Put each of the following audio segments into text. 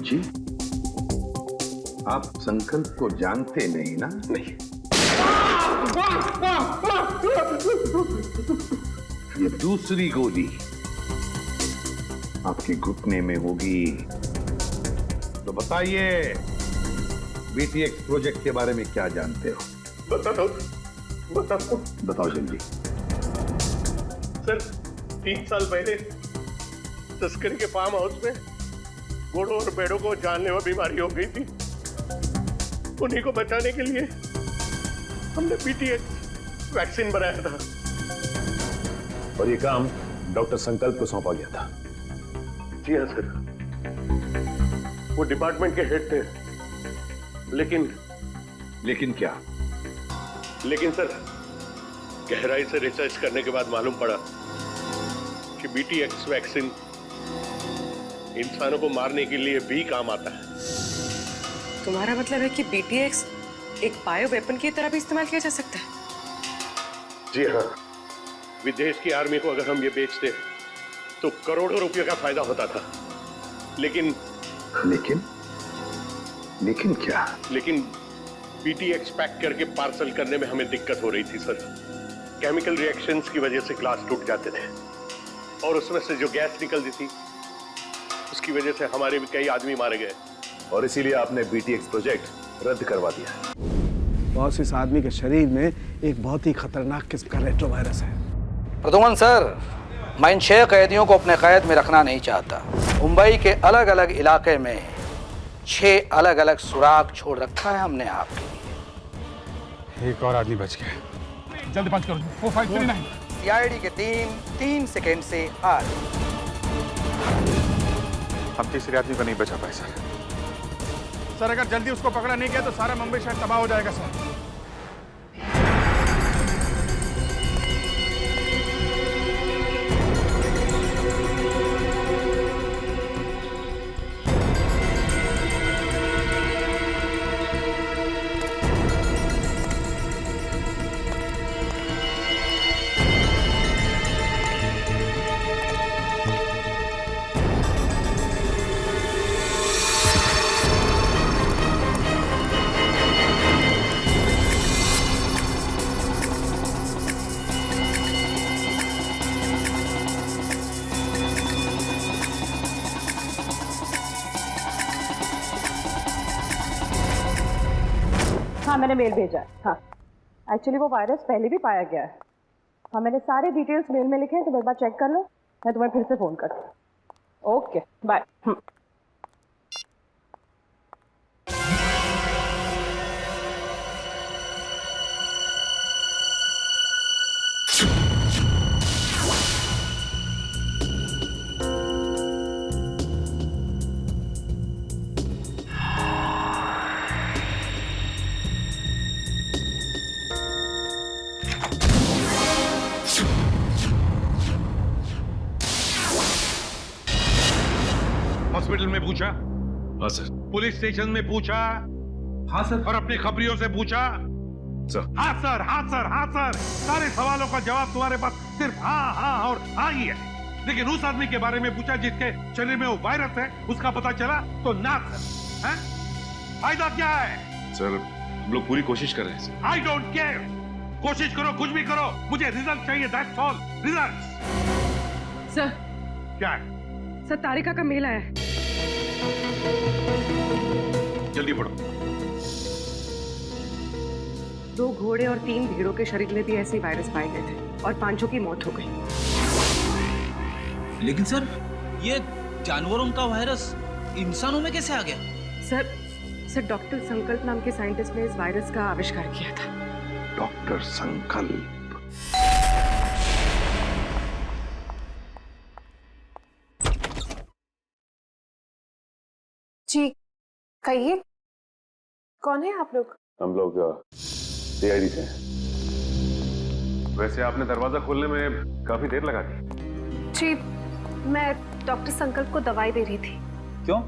जी, आप संकल्प को जानते नहीं ना? नहीं। ये दूसरी गोली आपके घुटने में होगी। तो बताइए, बीटीएक्स प्रोजेक्ट के बारे में क्या जानते हो? बताओ जल्दी। सर, 3 साल पहले तस्करी के फार्म हाउस में घोड़ों और भेड़ों को जानलेवा बीमारी हो गई थी। उन्हीं को बचाने के लिए हमने बीटीएक्स वैक्सीन बनाया था। और ये काम डॉक्टर संकल्प को सौंपा गया था। जी हाँ सर, वो डिपार्टमेंट के हेड थे। लेकिन क्या? लेकिन सर, गहराई से रिसर्च करने के बाद मालूम पड़ा कि बीटीएक्स वैक्सीन इंसानों को मारने के लिए भी काम आता है। तुम्हारा मतलब है कि बीटीएक्स एक बायो वेपन की तरह भी इस्तेमाल किया जा सकता है? जी हाँ, विदेश की आर्मी को अगर हम ये बेचते तो करोड़ों रुपयों का फायदा होता था। लेकिन क्या? लेकिन बीटीएक्स पैक करके पार्सल करने में हमें दिक्कत हो रही थी सर। केमिकल रिएक्शंस की वजह से ग्लास टूट जाते थे और उसमें से जो गैस निकलती थी उसकी वजह से हमारे भी कई आदमी मारे गए। और इसीलिए आपने बीटीएक्स प्रोजेक्ट रद्द करवा दिया। बॉस, इस आदमी के शरीर में एक बहुत ही खतरनाक किस्म का रेट्रोवायरस है। प्रदुमन सर, मैं इन 6 कैदियों को अपने कैद में रखना नहीं चाहता। मुंबई के अलग अलग इलाके में 6 अलग अलग सुराग छोड़ रखा है हमने आपके लिए। एक और आदमी बच गया। जल्दी पंच करो। 4539। सीआईडी के टीम 3 सेकेंड से आ रही। हम तीसरे आदमी को नहीं बचा पाए सर। अगर जल्दी उसको पकड़ा नहीं गया तो सारा मुंबई शहर तबाह हो जाएगा सर। हाँ, मैंने मेल भेजा है। हाँ, एक्चुअली वो वायरस पहले भी पाया गया है। हाँ, मैंने सारे डिटेल्स मेल में लिखे हैं, तुम एक बार चेक कर लो। मैं तुम्हें फिर से फोन करती हूँ। Okay, bye. हॉस्पिटल में पूछा? हाँ सर। पुलिस स्टेशन में पूछा? हाँ सर। और अपने खबरियों से पूछा? सर। हाँ सर, हाँ सर, हाँ सर। सारे सवालों का जवाब तुम्हारे पास सिर्फ हाँ हाँ और हाँ ही है। लेकिन उस आदमी के बारे में पूछा जिसके शरीर में वो वायरस है, उसका पता चला तो ना सर। हैं? फायदा क्या है? सर, हम लोग पूरी कोशिश कर रहे हैं सर। I don't care. कोशिश करो, कुछ भी करो, मुझे रिजल्ट चाहिए। That's all. रिजल्ट। सर। क्या है? सर, तारिका का मेल आया है। जल्दी पढ़ो। 2 घोड़े और 3 भेड़ों के शरीर में भी ऐसे वायरस पाए गए थे और 5 की मौत हो गई। लेकिन सर, ये जानवरों का वायरस इंसानों में कैसे आ गया? सर, डॉक्टर संकल्प नाम के साइंटिस्ट ने इस वायरस का आविष्कार किया था। डॉक्टर संकल्प? जी, कहिए, कौन है आप लोग? हम लोग सीआईडी से हैं। वैसे आपने दरवाजा खोलने में काफी देर लगा दी। जी, मैं डॉक्टर संकल्प को दवाई दे रही थी। क्यों?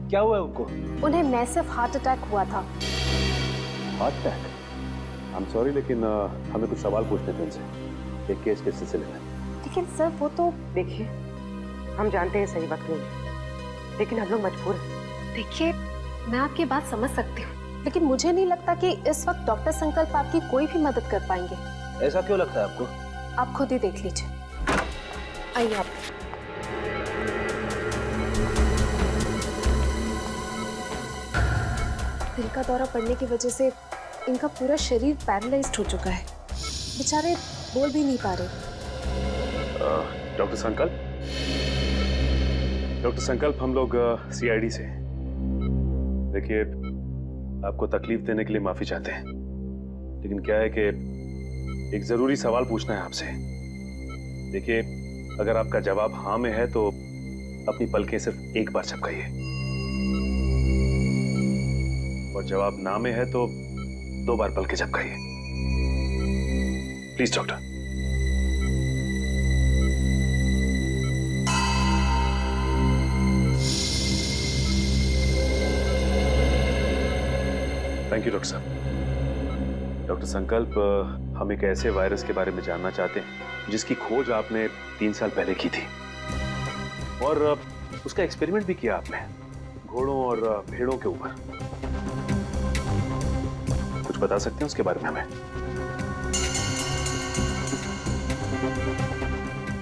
क्या हुआ है उनको? उन्हें मैसिव हार्ट अटैक हुआ था। Heart attack? I am sorry, लेकिन हमें कुछ सवाल पूछने थे उनसे एक केस के सिलसिले में। लेकिन सर, वो तो देखिए, हम जानते हैं सही वक्त नहीं है, लेकिन हम लोग मजबूर हैं। देखिए, मैं आपकी बात समझ सकती हूँ, लेकिन मुझे नहीं लगता कि इस वक्त डॉक्टर संकल्प आपकी कोई भी मदद कर पाएंगे। ऐसा क्यों लगता है आपको? आप खुद ही देख लीजिए। आइए आप। दिल का दौरा पड़ने की वजह से इनका पूरा शरीर पैरालाइज्ड हो चुका है। बेचारे बोल भी नहीं पा रहे। डॉक्टर संकल्प हम लोग सीआईडी से। देखिए, आपको तकलीफ देने के लिए माफी चाहते हैं, लेकिन क्या है कि एक जरूरी सवाल पूछना है आपसे। देखिए, अगर आपका जवाब हाँ में है तो अपनी पलकें सिर्फ एक बार झपकाइए, और जवाब ना में है तो 2 बार पलकें झपकाइए। Please doctor. Thank you doctor sahab. Doctor Sankalp, हम एक ऐसे वायरस के बारे में जानना चाहते हैं जिसकी खोज आपने 3 साल पहले की थी, और उसका एक्सपेरिमेंट भी किया आपने घोड़ों और भेड़ों के ऊपर। कुछ बता सकते हैं उसके बारे में हमें?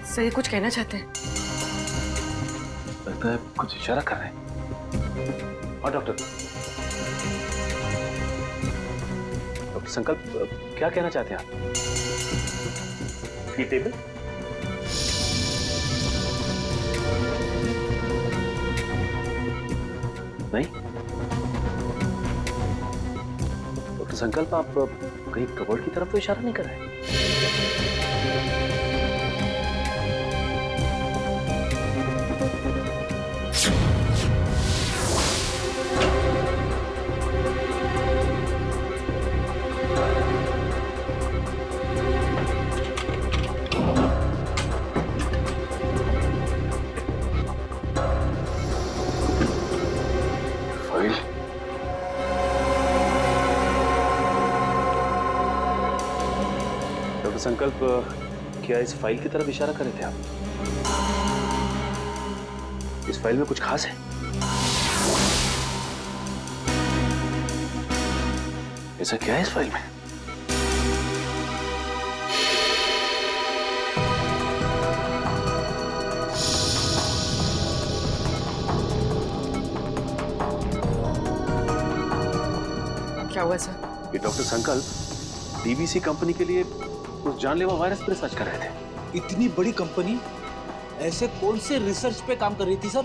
सही कुछ कहना चाहते हैं? लगता है कुछ इशारा कर रहे हैं। और डॉक्टर संकल्प, क्या कहना चाहते हैं आप? टेबल? नहीं? डॉक्टर संकल्प, आप कहीं कबर्ड की तरफ तो इशारा नहीं कर रहे? संकल्प, क्या इस फाइल की तरफ इशारा कर रहे थे आप? इस फाइल में कुछ खास है? ऐसा क्या है इस फाइल में? क्या हुआ सर? ये डॉक्टर संकल्प डीवीसी कंपनी के लिए उस जानलेवा वायरस पर रिसर्च कर रहे थे। इतनी बड़ी कंपनी ऐसे कौन से रिसर्च पे काम कर रही थी सर?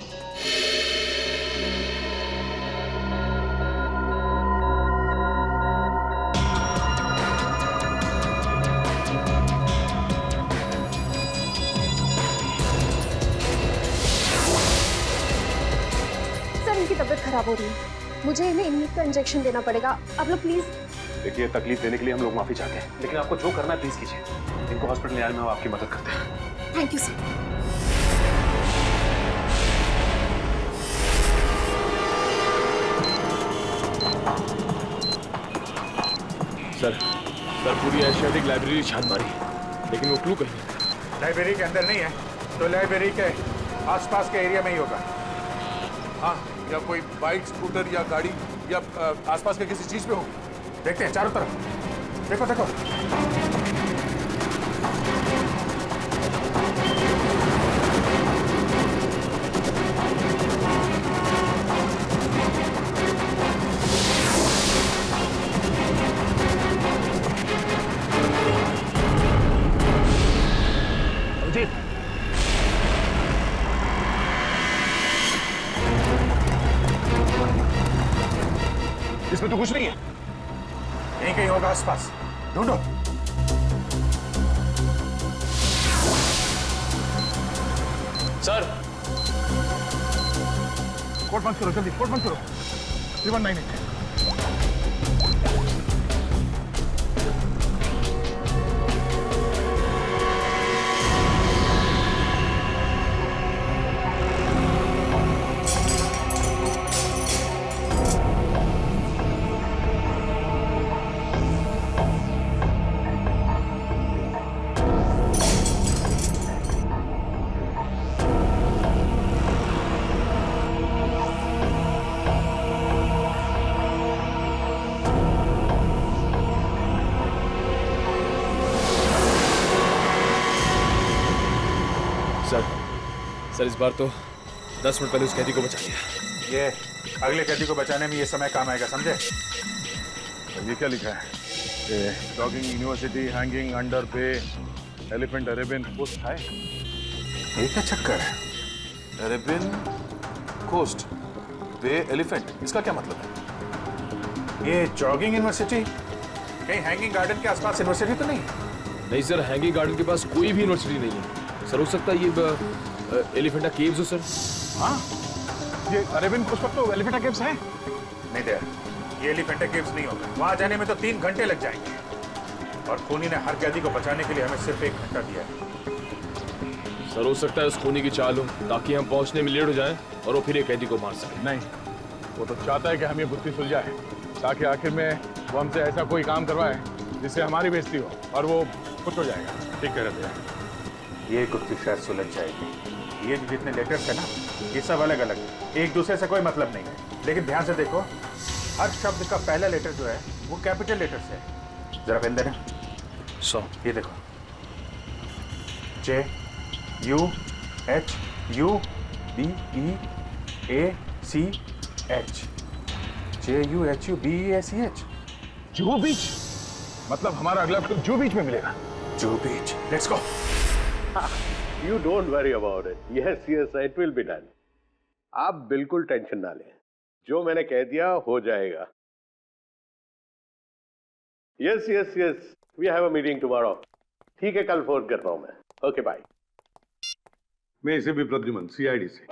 सर, इनकी तबीयत खराब हो रही है, मुझे इन्हें इम्यून का इंजेक्शन देना पड़ेगा। आप लोग प्लीज। देखिए, तकलीफ देने के लिए हम लोग माफी चाहते हैं, लेकिन आपको जो करना है प्लीज कीजिए। इनको हॉस्पिटल ले आने में हम आपकी मदद करते हैं। Thank you sir. सर पूरी एशियाटिक लाइब्रेरी छान मारी, लेकिन वो क्लू कहीं लाइब्रेरी के अंदर नहीं है, तो लाइब्रेरी के आसपास के एरिया में ही होगा। हाँ, या कोई बाइक, स्कूटर या गाड़ी या आसपास के किसी चीज पे हो। देखते हैं चारों तरफ। देखो देखो। इसमें तो कुछ नहीं है। यहीं कहीं होगा आसपास, ढूंढो। सर, कोर्ट बंद करो, जल्दी कोर्ट बंद करो। 3198। सर इस बार तो 10 मिनट पहले उस कैदी को बचा लिया। ये अगले कैदी को बचाने में ये समय काम आएगा, समझे? ये क्या लिखा है? जॉगिंग यूनिवर्सिटी हैंगिंग अंडर पे एलिफेंट अरेबियन कोस्ट है। ये क्या चक्कर है? अरेबियन कोस्ट बे एलिफेंट, इसका क्या मतलब है? ये जॉगिंग यूनिवर्सिटी कहीं हैंगिंग गार्डन के आसपास यूनिवर्सिटी तो नहीं? नहीं सर, हैंगिंग गार्डन के पास कोई भी यूनिवर्सिटी नहीं है सर। हो सकता है ये एलिफेंटा केव्स हो सर। हाँ, ये अरेबियन कोस्ट पर तो एलिफेंटा केव्स हैं। नहीं दे, ये एलिफेंटा केव्स नहीं होगा। वहां जाने में तो 3 घंटे लग जाएंगे और खूनी ने हर कैदी को बचाने के लिए हमें सिर्फ 1 घंटा दिया है। सर हो सकता है उस खूनी की चाल हो ताकि हम पहुंचने में लेट हो जाएं और वो फिर एक कैदी को मार सके। नहीं, वो तो चाहता है कि हम ये गुत्थी सुलझाए ताकि आखिर में वो हमसे ऐसा कोई काम करवाए जिससे हमारी बेइज्जती हो और वो खुश हो जाएगा। ठीक कह रहे थे। ये गुत्थी शायद सुलझ जाएगी। ये जितने लेटर्स है ना, ये सब अलग अलग है, एक दूसरे से कोई मतलब नहीं है। लेकिन ध्यान से देखो, हर शब्द का पहला लेटर जो है वो कैपिटल लेटर से है। जरा पेन देना। ये देखो, JUHUBEACH, JUHUBEACH। जुहू बीच मतलब हमारा अगला ट्रिप जुहू बीच में मिलेगा। Juhu beach, let's go. You don't worry about it. Yes, yes, it will be done. आप बिल्कुल टेंशन ना लें, जो मैंने कह दिया हो जाएगा। Yes, yes, yes. We have a meeting tomorrow. ठीक है, कल फोन करता हूँ मैं। Okay, bye. मैं इसे भी प्रद्युमन CID से,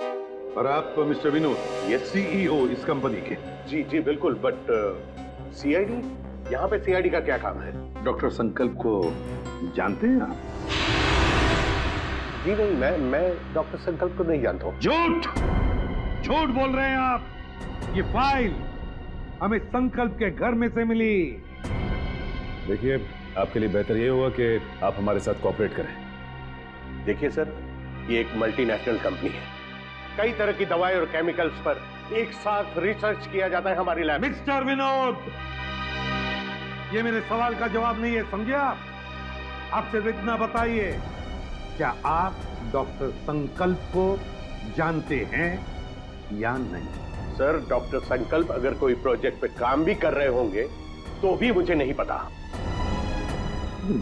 और आप मिस्टर विनोद, ये CEO इस कंपनी के। जी जी बिल्कुल, बट CID? यहाँ पे CID का क्या काम है? डॉक्टर संकल्प को जानते हैं आप? जी नहीं, मैं डॉक्टर संकल्प को नहीं जानता हूँ। झूठ बोल रहे हैं आप। ये फाइल हमें संकल्प के घर में से मिली। देखिए, आपके लिए बेहतर ये होगा कि आप हमारे साथ कोऑपरेट करें। देखिए सर, ये एक मल्टीनेशनल कंपनी है। कई तरह की दवाई और केमिकल्स पर एक साथ रिसर्च किया जाता है हमारी लैब। मिस्टर विनोद, ये मेरे सवाल का जवाब नहीं है, समझे आप? आप सिर्फ इतना बताइए, क्या आप डॉक्टर संकल्प को जानते हैं या नहीं? सर, डॉक्टर संकल्प अगर कोई प्रोजेक्ट पे काम भी कर रहे होंगे तो भी मुझे नहीं पता।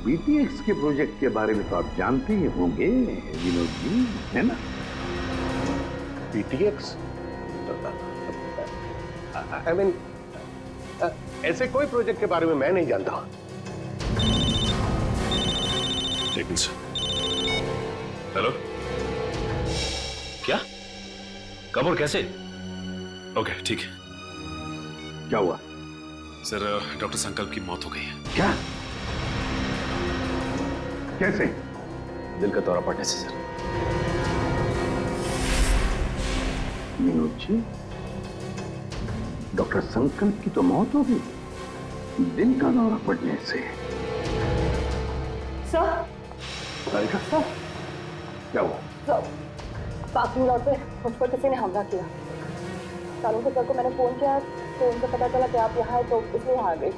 BTX के प्रोजेक्ट के बारे में तो आप जानते ही होंगे विनोद जी, है ना? BTX? I mean, ऐसे कोई प्रोजेक्ट के बारे में मैं नहीं जानता। हेलो, क्या? कब और कैसे? ओके, ठीक है। क्या हुआ? सर, डॉक्टर संकल्प की मौत हो गई है। क्या? कैसे? दिल का दौरा पड़ने से सर। विनोद जी, डॉक्टर संकल्प की तो मौत हो गई, दिल का दौरा पड़ने से? सर, सर, क्या हुआ? सर, पार्किंग लॉट पे मुझ पर किसी ने हमला किया। कानून के सर को मैंने फोन किया तो उनको पता चला कि आप यहाँ हैं, तो इसलिए यहाँ आ गई।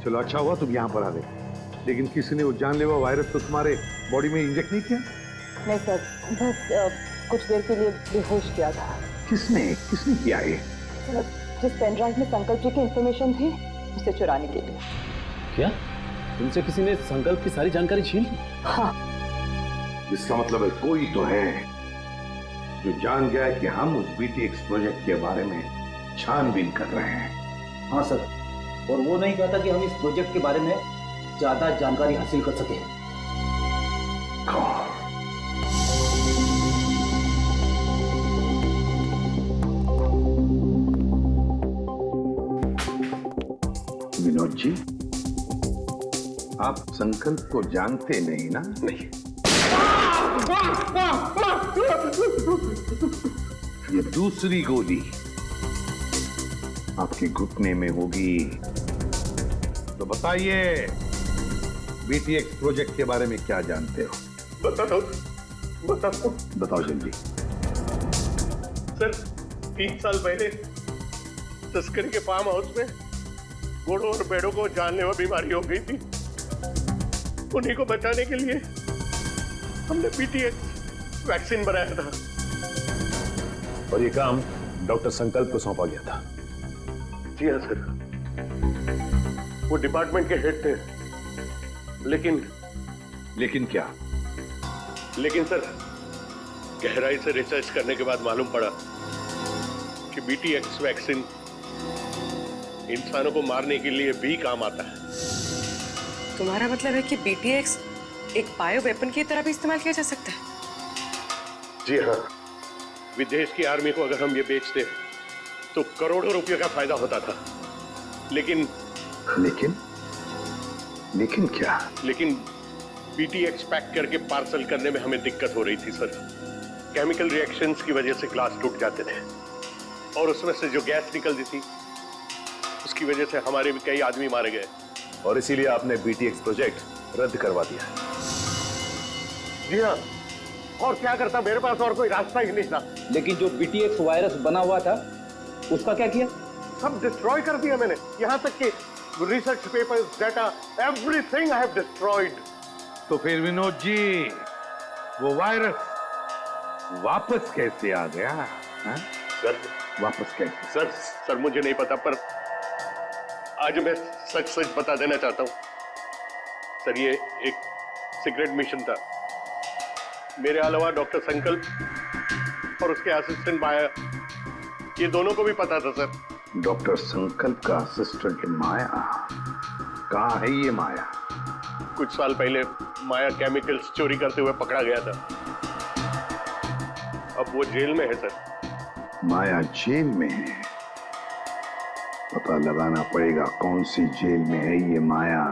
चलो अच्छा हुआ तुम यहाँ पर आ गए, लेकिन किसी ने वो जानलेवा वायरस तो तुम्हारे बॉडी में इंजेक्ट नहीं किया? नहीं सर, बस कुछ देर के लिए बेहोश किया था। किसने किया ये? जिस पेन ड्राइव में संकल्प जी की इंफॉर्मेशन थी, उसे चुराने के लिए। क्या? तुमसे किसी ने संकल्प की सारी जानकारी छीन ली? हाँ। इसका मतलब है कोई तो है जो जान गया है कि हम उस BTX प्रोजेक्ट के बारे में छानबीन कर रहे हैं। हाँ सर, और वो नहीं चाहता कि हम इस प्रोजेक्ट के बारे में ज्यादा जानकारी हासिल कर सकें। विनोद जी, आप संकल्प को जानते नहीं ना? नहीं। ये दूसरी गोली आपके घुटने में होगी। तो बताइए, BTX प्रोजेक्ट के बारे में क्या जानते हो? बताओ जल्दी। सर, 3 साल पहले तस्करी के फार्म हाउस में घोड़ों और भेड़ों को जानलेवा बीमारी हो गई थी। उन्हीं को बचाने के लिए हमने BTX वैक्सीन बनाया था। और ये काम डॉक्टर संकल्प को सौंपा गया था। जी हाँ सर, वो डिपार्टमेंट के हेड थे, लेकिन क्या? लेकिन सर, गहराई से रिसर्च करने के बाद मालूम पड़ा कि BTX वैक्सीन इंसानों को मारने के लिए भी काम आता है। तुम्हारा मतलब है कि BTX एक बायो वेपन की तरह भी इस्तेमाल किया जा सकता है? जी हाँ, विदेश की आर्मी को अगर हम ये बेचते तो करोड़ों रुपए का फायदा होता था। लेकिन क्या? लेकिन BTX पैक करके पार्सल करने में हमें दिक्कत हो रही थी सर। केमिकल रिएक्शंस की वजह से ग्लास टूट जाते थे और उसमें से जो गैस निकलती थी उसकी वजह से हमारे भी कई आदमी मारे गए। और इसीलिए आपने BTX प्रोजेक्ट रद्द करवा दिया है। जी हाँ, और क्या करता, मेरे पास और कोई रास्ता ही नहीं था। लेकिन जो BTX वायरस बना हुआ था उसका क्या किया? सब डिस्ट्रॉय कर दिया मैंने, यहाँ तक कि research papers, data, everything I have destroyed. तो फिर विनोद जी, वो वायरस वापस कैसे आ गया? सर वापस कैसे? सर मुझे नहीं पता, पर आज मैं सच बता देना चाहता हूं सर। ये एक सीक्रेट मिशन था। मेरे अलावा डॉक्टर संकल्प और उसके असिस्टेंट माया, ये दोनों को भी पता था सर। डॉक्टर संकल्प का असिस्टेंट माया? कहाँ है ये माया? कुछ साल पहले माया केमिकल्स चोरी करते हुए पकड़ा गया था। अब वो जेल में है सर। माया जेल में है? पता लगाना पड़ेगा कौन सी जेल में है ये माया।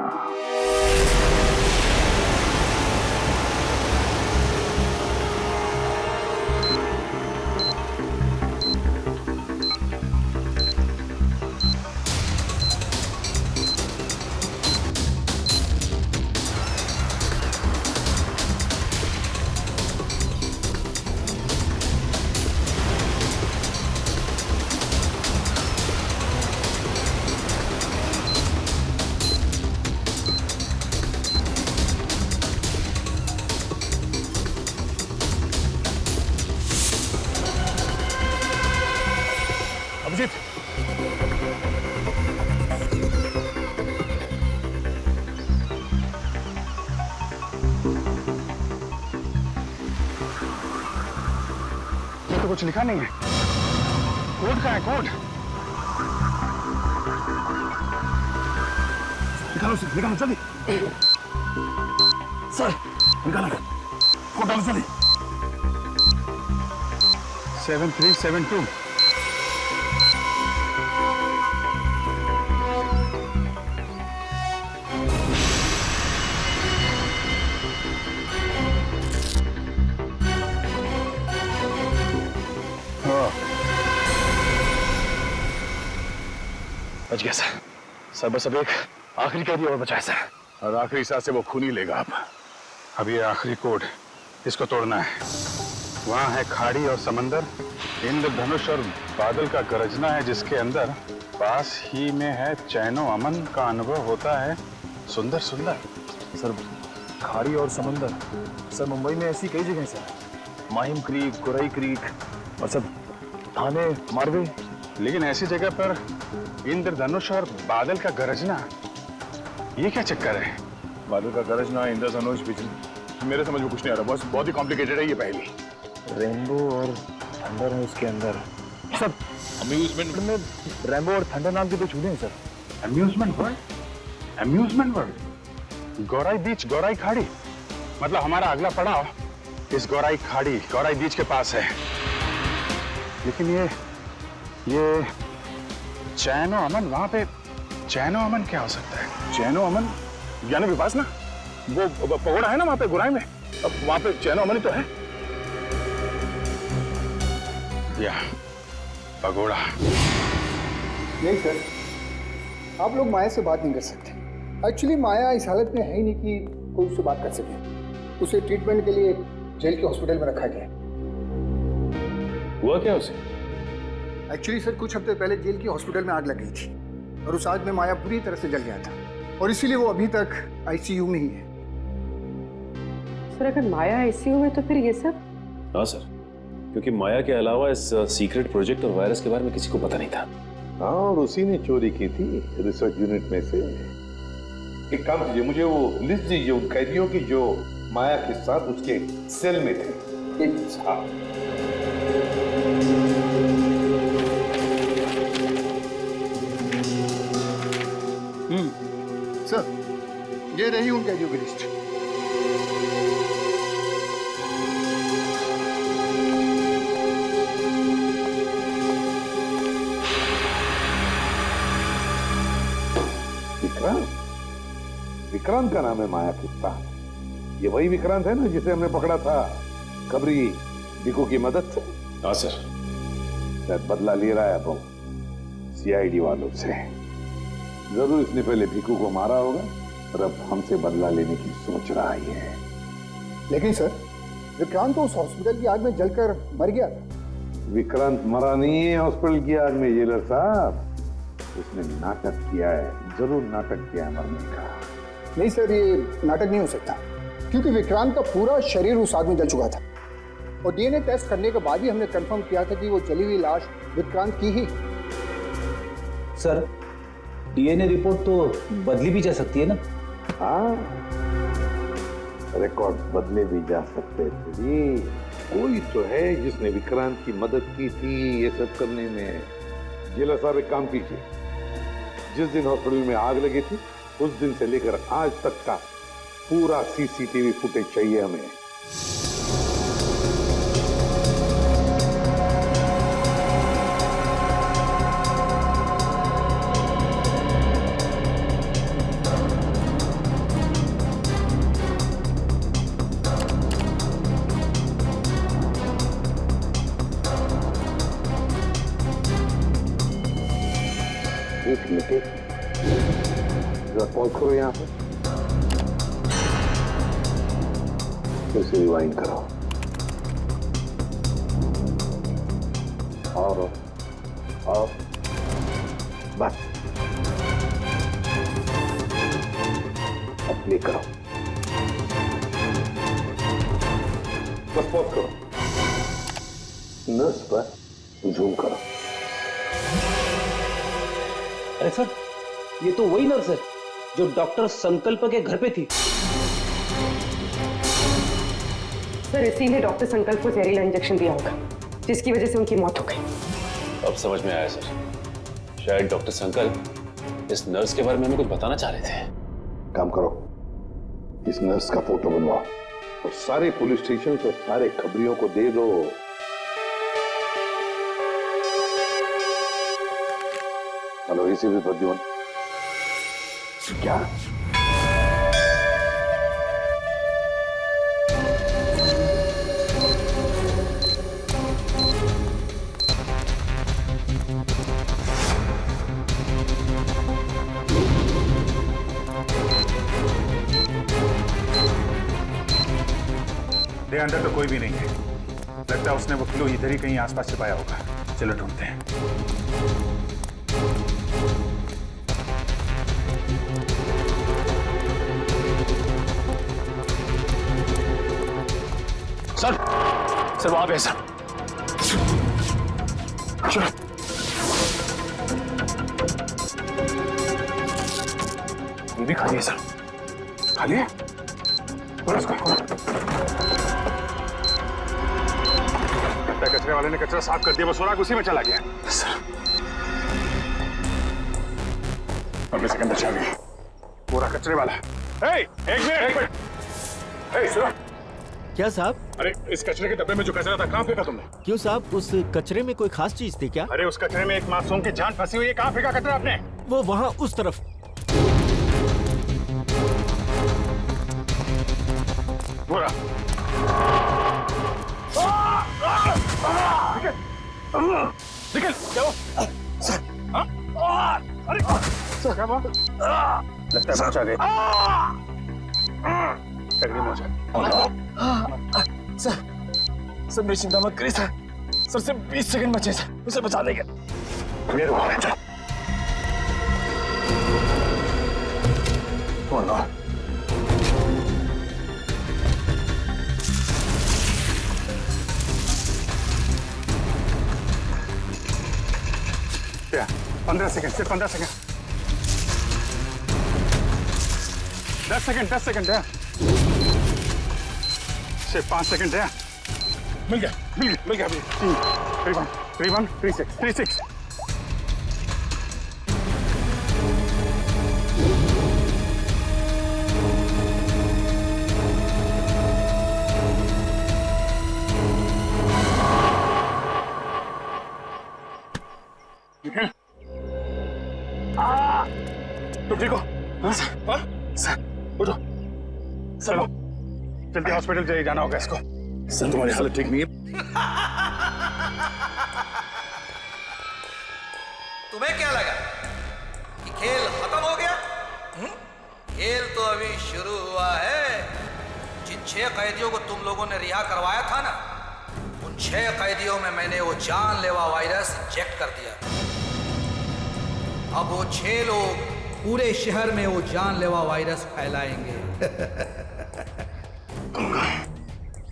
अभिजीत, ये तो कुछ लिखा नहीं है। कोड कहाँ है? कोड निकालो जल्दी। सर निकालो, कोड डालो जल्दी। 7372। बच गया सर बस अब एक आखिरी कैदी और बचा है सर। और आखिरी सांस से वो खून ही लेगा। अब ये आखिरी कोड, इसको तोड़ना है। वहाँ है खाड़ी और समंदर, इंद्रधनुष और बादल का गरजना है, जिसके अंदर पास ही में है चैनो अमन का अनुभव होता है। सुंदर सुंदर। सर खाड़ी और समंदर, सर मुंबई में ऐसी कई जगह sir, Mahim creek, Gorai creek और सब थाने, मारवे। लेकिन ऐसी जगह पर इंद्रधनुष और बादल का गरजना, ये क्या चक्कर है? बादल का गरजना, इंद्रधनुष, बिजली, मेरे समझ में कुछ नहीं आ रहा। बहुत ही कॉम्प्लिकेटेड है ये पहेली। रेनबो और थंडर है उसके अंदर। सर अम्यूजमेंट में रेनबो और थंडर नाम के दो चूहे हैं sir. Amusement world? Amusement world? Gorai beach, Gorai खाड़ी, मतलब हमारा अगला पड़ाव इस गौराई खाड़ी, गौराई बीच के पास है। लेकिन ये चैनो अमन, वहां पे चैनो अमन क्या हो सकता है? चैनो अमन यानी विपासना, वो पगोड़ा है ना वहां पे गुराई में, अब वहां पे चैनो अमन ही तो है। या पगोड़ा। नहीं सर, आप लोग माया से बात नहीं कर सकते। एक्चुअली माया इस हालत में है ही नहीं कि कोई उससे बात कर सके। उसे ट्रीटमेंट के लिए जेल के हॉस्पिटल में रखा गया। हुआ क्या उसे? एक्चुअली सर कुछ हफ्ते पहले जेल के हॉस्पिटल में आग लग गई थी और उस आग में माया पूरी तरह से जल गया था और इसीलिए वो अभी तक ICU में ही है। सर अगर माया ICU में तो फिर ये सब? हाँ सर, क्योंकि माया के अलावा इस सीक्रेट प्रोजेक्ट और वायरस के बारे में किसी को पता नहीं था। हाँ, और उसी ने चोरी की थी रिसर्च यूनिट में से। एक काम कीजिए, मुझे वो लिस्ट दीजिए उन कैदियों की जो माया के साथ उसके सेल में थे। हाँ। सर, ये रही उन कैदियों की लिस्ट। विक्रांत का नाम है माया के साथ। ये वही विक्रांत है ना जिसे हमने पकड़ा था खबरी भिकू की मदद से? हाँ सर। शायद बदला ले रहा है अब सीआईडी वालों से। जरूर इसने पहले भिकू को मारा होगा और अब हमसे बदला लेने की सोच रहा है। लेकिन सर, विक्रांत तो उस हॉस्पिटल की आग में जलकर मर गया था। विक्रांत मरा नहीं है हॉस्पिटल की आग में जेलर साहब। उसने नाटक किया है, जरूर नाटक किया है मरने का। नहीं सर, ये नाटक नहीं हो सकता, क्योंकि विक्रांत का पूरा शरीर उस आग में जल चुका था और डीएनए टेस्ट करने के बाद ही हमने कंफर्म किया था कि वो जली हुई लाश विक्रांत की ही। सर, डीएनए रिपोर्ट तो बदली भी जा सकती है ना? हाँ, रिकॉर्ड बदले भी जा सकते थे। कोई तो है जिसने विक्रांत की मदद की थी ये सब करने में। जेलर साहब, एक काम कीजिए, जिस दिन हॉस्पिटल में आग लगी थी उस दिन से लेकर आज तक का पूरा सीसीटीवी फुटेज चाहिए हमें। एक मिनट, जरा पॉज करो यहाँ पे, फिर से रिवाइंड करो। और बस अब प्ले करो। बस पॉज करो, नर्स पर जूम करो। अरे सर, ये तो वही नर्स है जो डॉक्टर संकल्प के घर पे थी। सर, इसीलिए डॉक्टर संकल्प को जहरीला इंजेक्शन दिया होगा, जिसकी वजह से उनकी मौत हो गई। अब समझ में आया सर, शायद डॉक्टर संकल्प इस नर्स के बारे में हमें कुछ बताना चाह रहे थे। काम करो, इस नर्स का फोटो बनवाओ और सारे पुलिस स्टेशन और सारे खबरियों को दे दो। हेलो, इसी भी प्रद्युमन, क्या दे अंदर तो कोई भी नहीं है। लगता है उसने वो क्लू इधर ही कहीं आसपास छिपाया होगा। चलो ढूंढते हैं। सर वहां पे सर। चलो ये भी खाली है सर। खाली है? कचरे वाले ने कचरा साफ कर दिया, वो सुराग उसी में चला गया। सर अगले सेकंड बचा गई पूरा कचरे वाला। एक मिनट। सुनो क्या साहब? अरे इस कचरे के डब्बे में जो कचरा था कहाँ फेंका तुमने? क्यों साहब, उस कचरे में कोई खास चीज थी क्या? अरे उस कचरे में एक मासूम की जान फंसी हुई है। कहाँ फेंका कचरा आपने? वो वहाँ उस तरफ। पूरा निकल जाओ। सर अरे सर क्या बात? लगता है पहुंचा गए। सर मेरी चिंता मत करिए सर। सर से 20 सेकंड बचे सर, उसे बचा देंगे। मेरे को 15 सेकंड, सिर्फ 15 सेकंड। 10 सेकंड है। सिर्फ 5 सेकंड है। मिल गया अभी। 3-1, 3-6। तुम ठीक हो? हाँ सर, उठो। चलो जल्दी हॉस्पिटल चाहिए, जाना होगा इसको। सर तुम्हारी हालत ठीक नहीं है। तुम्हें क्या लगा कि खेल खत्म हो गया? खेल तो अभी शुरू हुआ है। जिन 6 कैदियों को तुम लोगों ने रिहा करवाया था ना, उन 6 कैदियों में मैंने वो जानलेवा वायरस इंजेक्ट कर दिया। अब वो 6 लोग पूरे शहर में वो जानलेवा वायरस फैलाएंगे।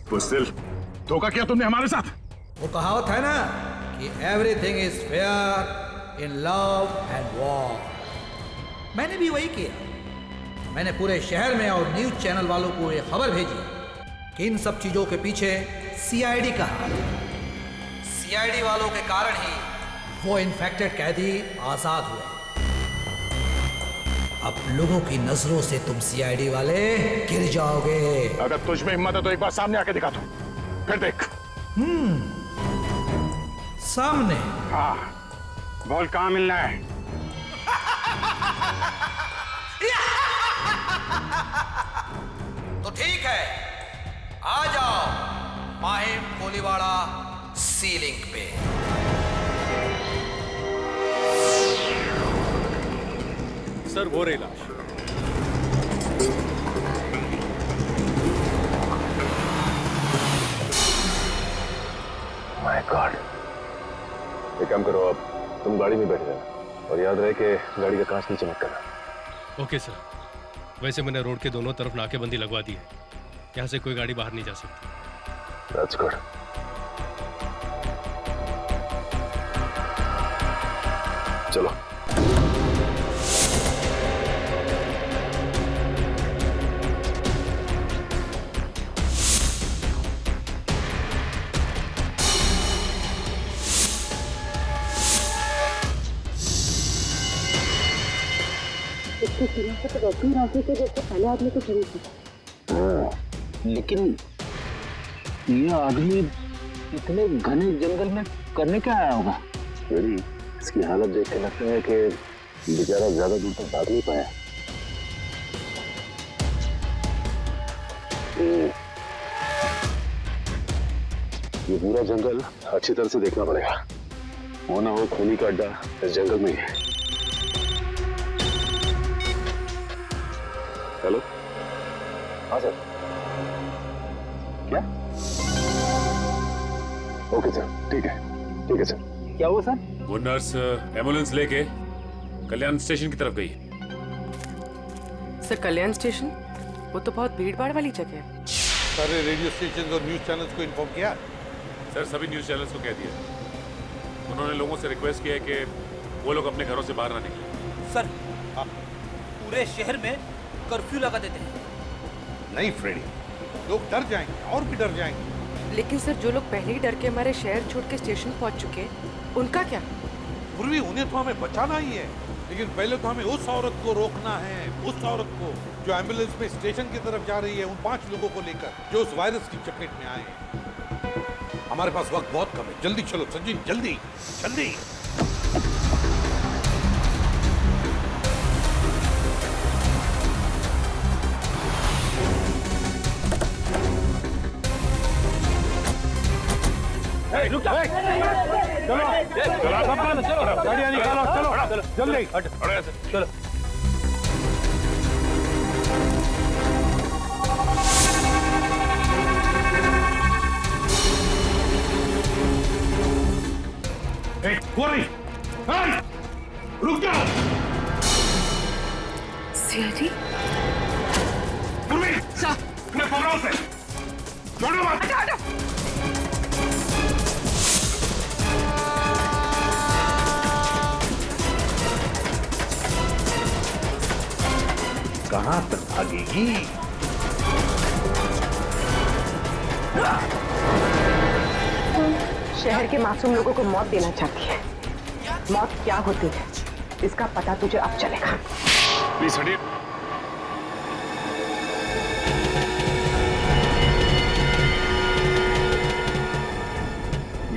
बुज़दिल, धोखा किया तुमने हमारे साथ। वो कहावत है ना कि everything is fair in love and war. मैंने भी वही किया। मैंने पूरे शहर में और न्यूज चैनल वालों को ये खबर भेजी कि इन सब चीजों के पीछे सीआईडी का हाथ है। सीआईडी वालों के कारण ही वो इन्फेक्टेड कैदी आजाद हुए। अब लोगों की नजरों से तुम सीआईडी वाले गिर जाओगे। अगर तुझ में हिम्मत है तो एक बार सामने आके दिखा दो, फिर देख। सामने? हाँ, बोल कहाँ मिलना है? तो ठीक है, आ जाओ माहिम कोलीवाड़ा सीलिंग पे। सर वो रही लाश। My God. एक काम करो, अब तुम गाड़ी में बैठ जाना और याद रहे कि गाड़ी का कांच नीचे मत करना। Okay sir. वैसे मैंने रोड के दोनों तरफ नाकेबंदी लगवा दी है। यहाँ से कोई गाड़ी बाहर नहीं जा सकती। That's good. चलो। पहले आदमी को चली थी। लेकिन ये आदमी इतने घने जंगल में करने क्या आया होगा? इसकी हालत देख के लगता है कि बेचारा ज्यादा दूर तक भाग नहीं पाया। ये पूरा जंगल अच्छी तरह से देखना पड़ेगा। वो ना हो खूनी का अड्डा इस जंगल में ही है। हेलो, हाँ सर। क्या? ओके सर, ठीक है सर। क्या हुआ सर? वो नर्स एम्बुलेंस लेके कल्याण स्टेशन की तरफ गई। सर कल्याण स्टेशन? वो तो बहुत भीड़ भाड़ वाली जगह है। सारे रेडियो स्टेशन और न्यूज चैनल्स को इन्फॉर्म किया? सर सभी न्यूज चैनल्स को कह दिया। उन्होंने लोगों से रिक्वेस्ट किया है कि वो लोग अपने घरों से बाहर ना निकलें। सर पूरे शहर में कर्फ्यू लगा देते हैं। नहीं फ्रेडी, लोग डर जाएंगे और भी डर जाएंगे। लेकिन सर जो लोग पहले ही डर के हमारे शहर छोड़ के स्टेशन पहुंच चुके हैं, उनका क्या? पूर्वी उन्हें तो हमें बचाना ही है, लेकिन पहले तो हमें उस औरत को रोकना है, उस औरत को जो एम्बुलेंस में स्टेशन की तरफ जा रही है, उन 5 लोगों को लेकर जो उस वायरस की चपेट में आए हैं। हमारे पास वक्त बहुत कम है, जल्दी चलो संजीव, जल्दी जल्दी। रुक जा। चलो गाड़ियाँ निकालो, चलो जल्दी चलो। रुक जाओ। सीआईडी? मैं बोल रहा हूँ से छोड़ो मत। कहां तक भागेगी? शहर के मासूम लोगों को मौत देना चाहती है। मौत क्या होती है इसका पता तुझे अब चलेगा। प्लीज हटिए।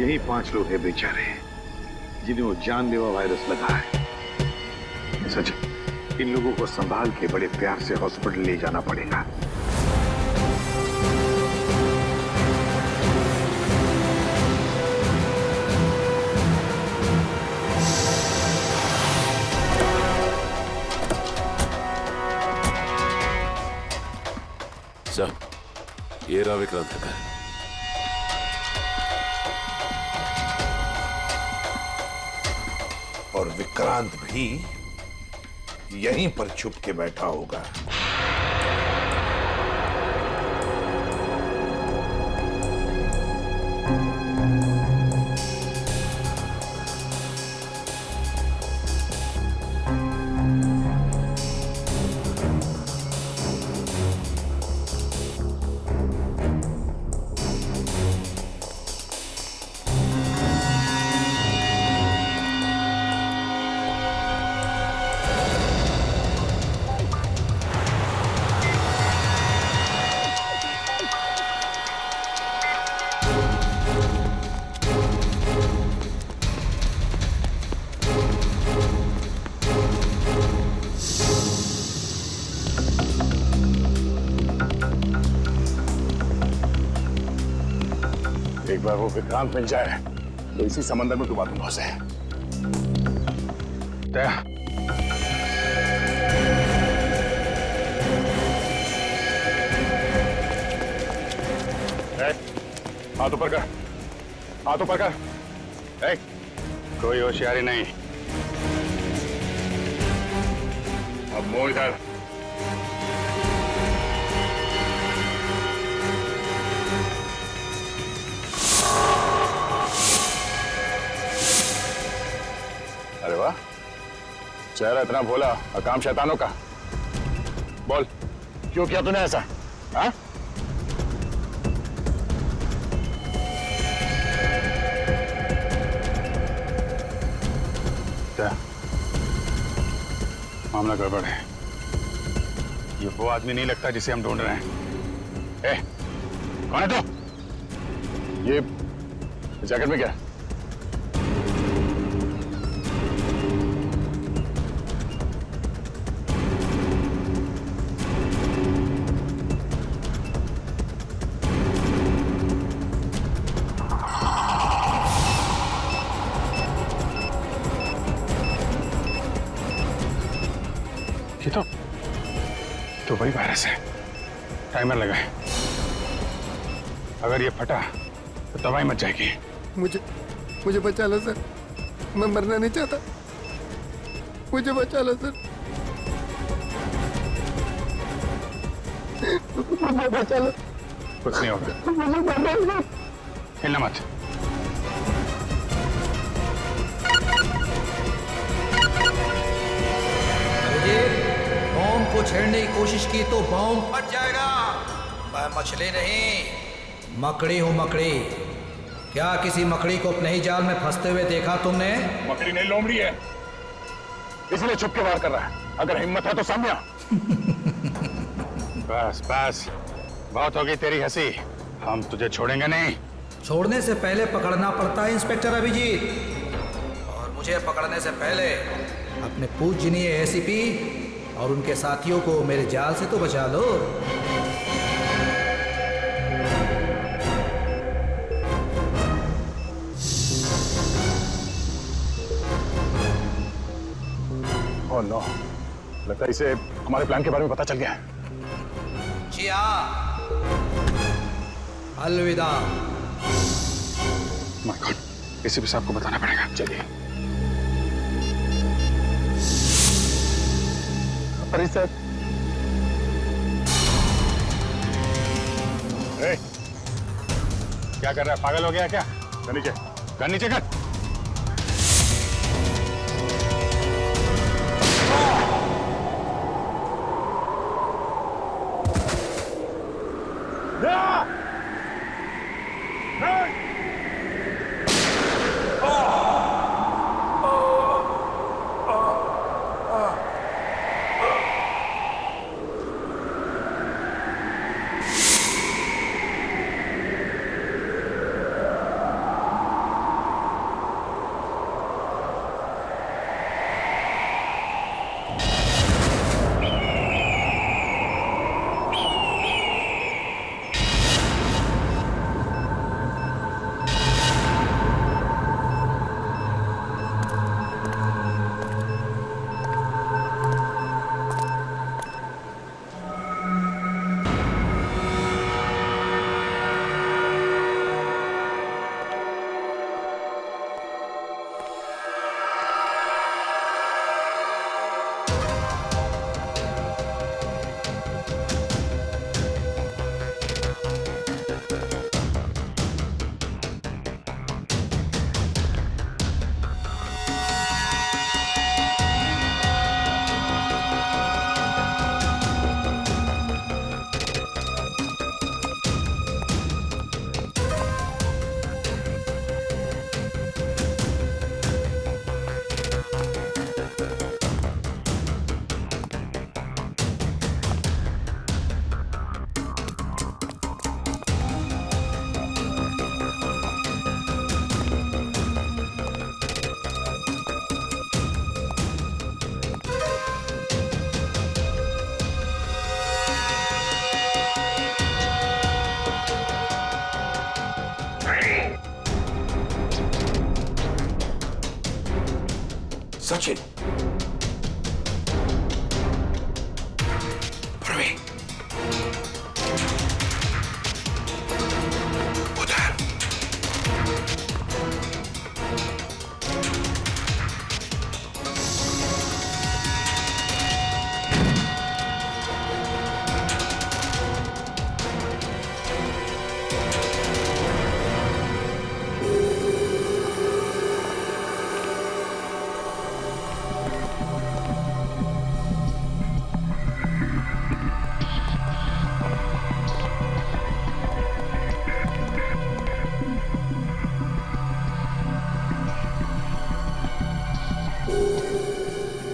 यही 5 लोग हैं बेचारे जिन्हें वो जानलेवा वायरस लगा है। सच, इन लोगों को संभाल के बड़े प्यार से हॉस्पिटल ले जाना पड़ेगा। सर, ये रहा विक्रांत का घर। और विक्रांत भी यहीं पर छुप के बैठा होगा। एक बार वो विक्रांत मिल जाए तो इसी समंदर में डुबा दूंगा उसे। दया, हाथ ऊपर कर, हाथ ऊपर कर। कोई होशियारी नहीं। अब मुंह इधर। अरे वाह, चेहरा इतना भोला और काम शैतानों का। बोल, क्यों किया तूने ऐसा? हाँ? क्या मामला गड़बड़ है? ये वो आदमी नहीं लगता जिसे हम ढूंढ रहे हैं। ए, कौन है तू? ये जैकेट में क्या? ये तो वही वायरस है। टाइमर लगा है। अगर ये फटा तो दवाई मच जाएगी। मुझे बचा लो सर, मैं मरना नहीं चाहता। मुझे बचा लो सर, मुझे बचा लो। कुछ नहीं होगा, हिलना मत। बॉम्ब को छेड़ने की कोशिश की तो बॉम्ब फट जाएगा। मैं मछली नहीं, मकड़ी हूँ मकड़ी। क्या किसी मकड़ी को अपने ही जाल में फंसते हुए देखा तुमने? मकड़ी नहीं, लोमड़ी है, इसलिए छुप के वार कर रहा है। अगर हिम्मत है तो सामने आ। बस बस, बहुत होगी तेरी हंसी। हम तुझे छोड़ेंगे नहीं। छोड़ने से पहले पकड़ना पड़ता है इंस्पेक्टर अभिजीत, और मुझे पकड़ने से पहले अपने पूजनीय एसीपी और उनके साथियों को मेरे जाल से तो बचा लो। ओह नो, लगता है इसे हमारे प्लान के बारे में पता चल गया है। जी हाँ, अलविदा। माय गॉड, एसीपी साहब को बताना पड़ेगा। चलिए। अरे सर, क्या कर रहा है? पागल हो गया क्या? गन नीचे कर। सचिन, प्रवीण, उधर।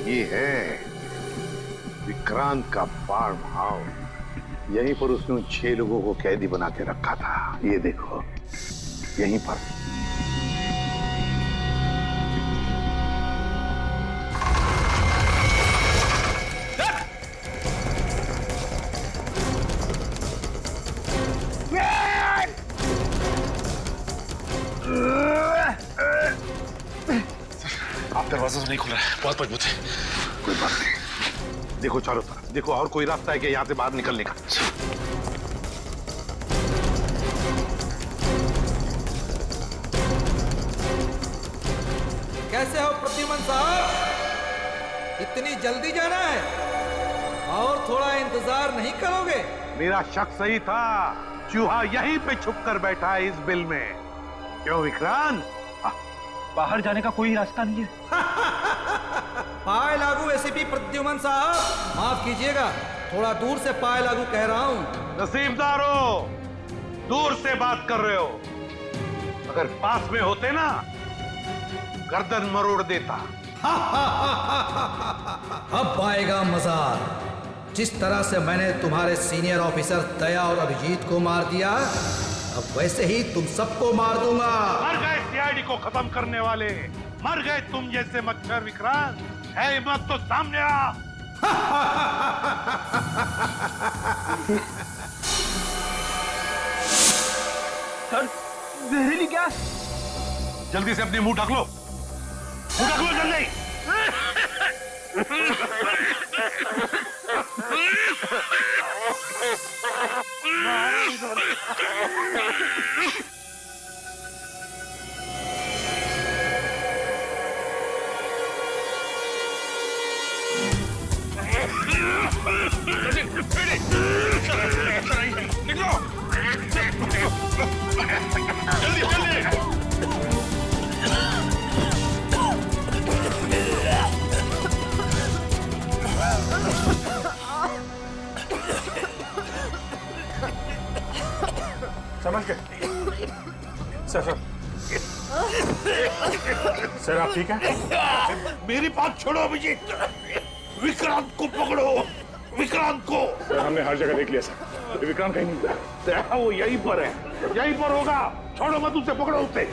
ये है विक्रांत का फार्म हाउस। यहीं पर उसने उन 6 लोगों को कैदी बना के रखा था। ये देखो, यहीं पर। आप दरवाजा तो नहीं खुल रहा है, बहुत मजबूत है। कोई बात नहीं, देखो चारों तरफ, देखो और कोई रास्ता है कि यहाँ से बाहर निकलने का। कैसे हो प्रद्युमन साहब? इतनी जल्दी जाना है और थोड़ा इंतजार नहीं करोगे? मेरा शक सही था, चूहा यहीं पे छुप कर बैठा है इस बिल में। क्यों विक्रांत? बाहर जाने का कोई रास्ता नहीं है। पाए लागू एसीपी प्रद्युमन साहब, माफ कीजिएगा, थोड़ा दूर से पाए लागू कह रहा हूँ। नसीबदारो, दूर से बात कर रहे हो, अगर पास में होते ना गर्दन मरोड़ देता। अब आएगा मजा। जिस तरह से मैंने तुम्हारे सीनियर ऑफिसर दया और अभिजीत को मार दिया, अब वैसे ही तुम सबको मार दूंगा। मर गए सीआईडी को खत्म करने वाले, मर गए तुम जैसे मच्छर। विक्रांत, है हिम्मत तो सामने आ। सर, जहरीली गैस। जल्दी से अपने मुंह ढक लो, मुंह ढक लो जल्दी। समझ गए? सर सर आप ठीक हैं? मेरी बात छोड़ो अभिजीत, विक्रांत को पकड़ो, विक्रांत को। सर हमने हर जगह देख लिया सर, विक्रांत कहीं नहीं मिला। वो यहीं पर है, यहीं पर होगा। छोड़ो मत उसे, पकड़ो उसे।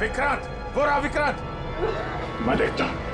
विक्रांत, वो रहा विक्रांत। मैं देखता हूं।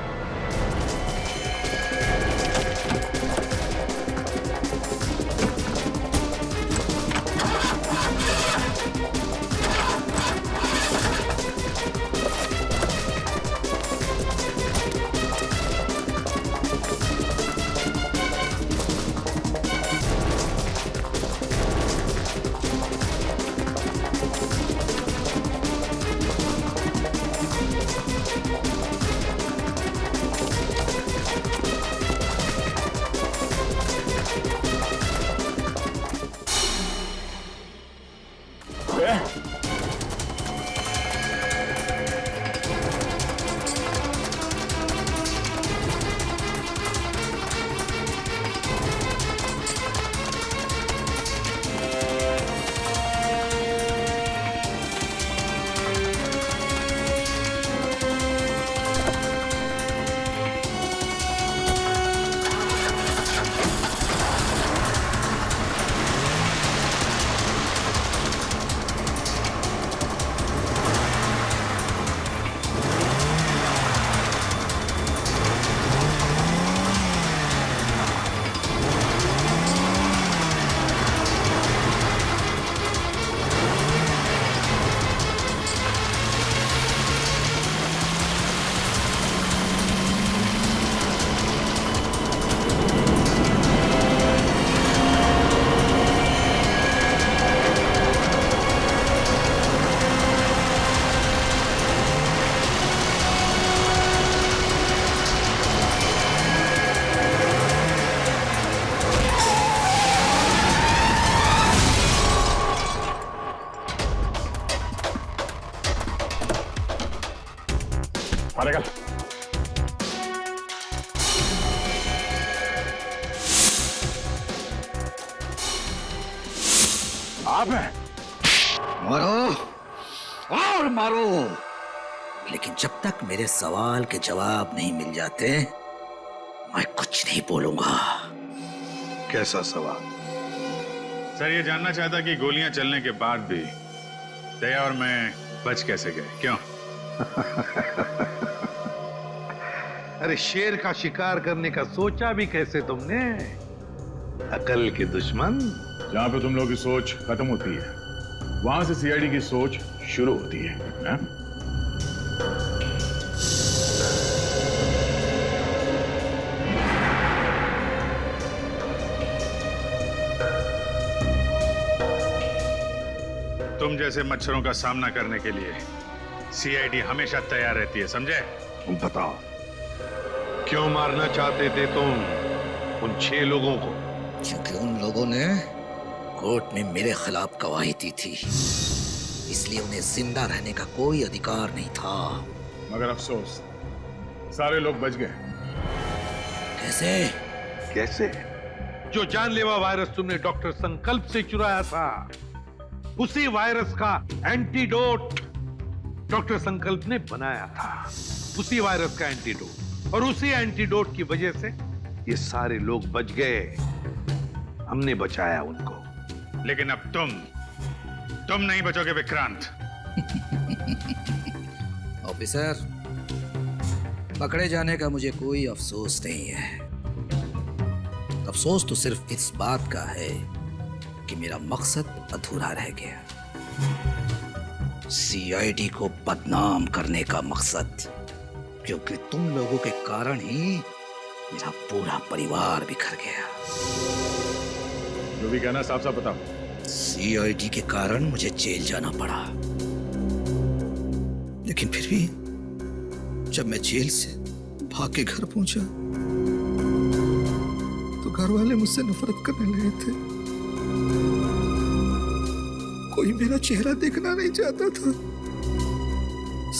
मारेगा। आप हैं? मारो और मारो, लेकिन जब तक मेरे सवाल के जवाब नहीं मिल जाते मैं कुछ नहीं बोलूंगा। कैसा सवाल? सर ये जानना चाहता कि गोलियां चलने के बाद भी दया और मैं बच कैसे गए, क्यों? अरे शेर का शिकार करने का सोचा भी कैसे तुमने? अकल के दुश्मन। जहां पे तुम लोगों की सोच खत्म होती है वहां से सीआईडी की सोच शुरू होती है? तुम जैसे मच्छरों का सामना करने के लिए सीआईडी हमेशा तैयार रहती है, समझे? तुम बताओ, क्यों मारना चाहते थे तुम उन 6 लोगों को? क्योंकि उन लोगों ने कोर्ट में मेरे खिलाफ गवाही दी थी, इसलिए उन्हें जिंदा रहने का कोई अधिकार नहीं था। मगर अफसोस सारे लोग बच गए। कैसे? कैसे? जो जानलेवा वायरस तुमने डॉक्टर संकल्प से चुराया था, उसी वायरस का एंटीडोट डॉक्टर संकल्प ने बनाया था। उसी वायरस का एंटीडोट, और उसी एंटीडोट की वजह से ये सारे लोग बच गए। हमने बचाया उनको। लेकिन अब तुम नहीं बचोगे विक्रांत। ऑफिसर, पकड़े जाने का मुझे कोई अफसोस नहीं है। अफसोस तो सिर्फ इस बात का है कि मेरा मकसद अधूरा रह गया। सीआईडी को बदनाम करने का मकसद, क्योंकि तुम लोगों के कारण ही मेरा पूरा परिवार बिखर गया। जो भी कहना साफ साफ बताओ। सीआईडी के कारण मुझे जेल जाना पड़ा, लेकिन फिर भी जब मैं जेल से भाग के घर पहुंचा तो घर वाले मुझसे नफरत करने लगे थे। कोई मेरा चेहरा देखना नहीं चाहता था।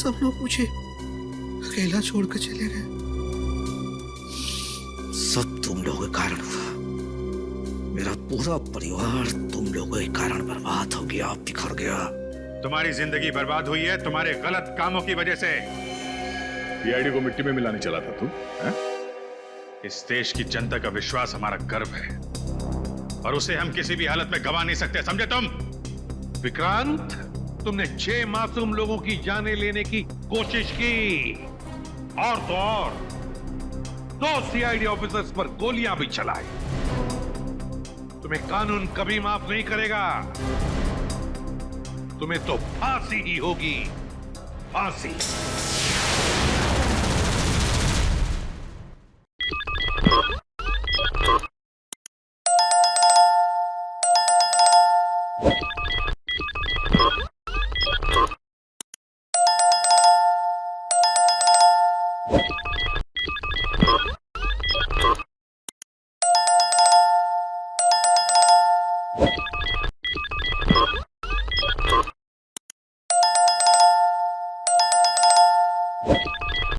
सब लोग मुझे अकेला छोड़कर चले गए। सब तुम लोगों के कारण हुआ। मेरा पूरा परिवार तुम लोगों के कारण बर्बाद हो गया, बिखर गया। तुम्हारी जिंदगी बर्बाद हुई है तुम्हारे गलत कामों की वजह से। सीआईडी को मिट्टी में मिलाने चला था तू, हैं? इस देश की जनता का विश्वास हमारा गर्व है और उसे हम किसी भी हालत में गंवा नहीं सकते, समझे तुम? विक्रांत, तुमने 6 मासूम लोगों की जानें लेने की कोशिश की और तो और 2 सीआईडी ऑफिसर्स पर गोलियां भी चलाई। तुम्हें कानून कभी माफ नहीं करेगा। तुम्हें तो फांसी ही होगी, फांसी।